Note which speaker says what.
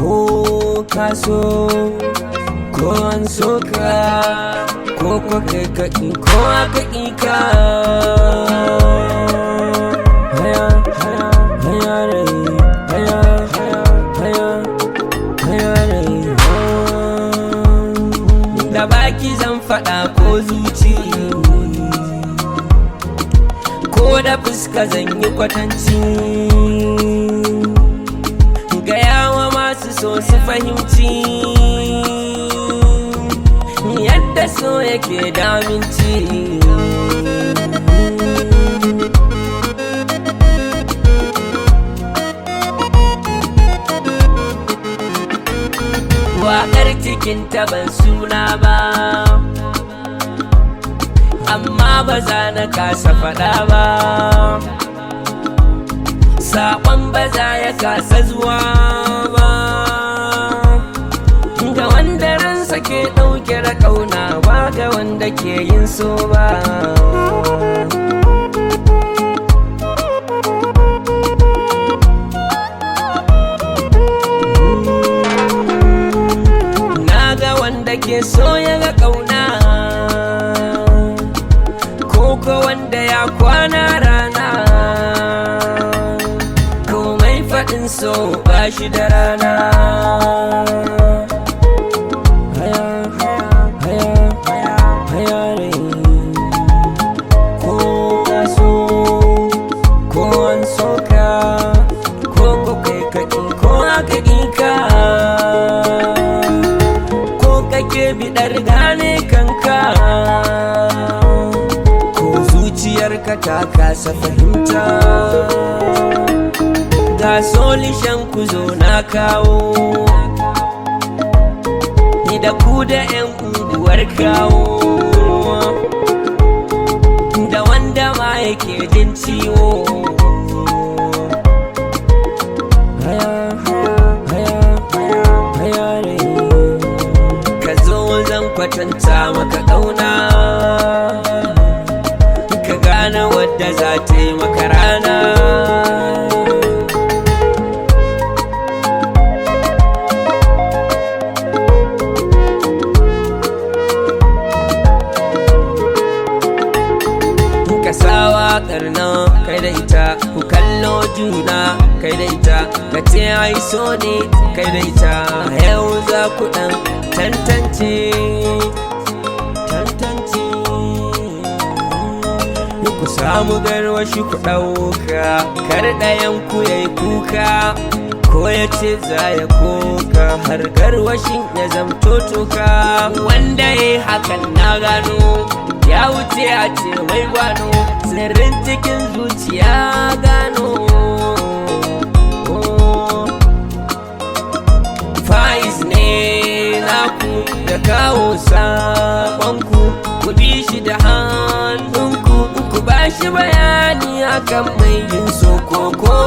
Speaker 1: ko kaso ko an soka ko kai ka ko aka ika haya haya haya rai haya haya haya haya rai da baki zan faɗa ko zuci ko da fuska zan yi kwatanci gayawa masu so su fahimci yadda so yake daminci waƙar cikinta ban suna ba amma ba za na kasa faɗa ba saƙon ba za ya kasa zuwa ba ga wanda ransa ke ɗauke da ƙauna ba ga wanda ke yin so ba na ga wanda ke so ya ga ƙauna ko wanda ya kwana rana komai faɗin so ba shi da rana haya haya haya haya rai ko kaso ko an soka ko kai kaɗi ko aka ƙika ko kake biɗar gane kanka zuciyarka ta kasa fahimta ga solishan ku zo na kawo ni da ku da 'yan unguwar kawo da wanda ma yake jin ciwo haya haya haya haya rai ka zo zan kwatanta maka ƙauna gane wadda za ta yi maka rana ka sa waƙar nan kai da ita ku kallo juna kai da ita ka ce ai so ne kai da ita yau za ku ɗan tantance ku samu garwashi ku ɗauka kar ɗayan ku yayi kuka ko ya ce za ya koka har garwashin ya zamto toka wanda ya yi hakan na gano ya wuce a ce mai gwano sirrin cikin zuciya gano faiz ne naku da kawo saƙonku ku bi shi da hannunku ba shi bayani akan mai yin sokoko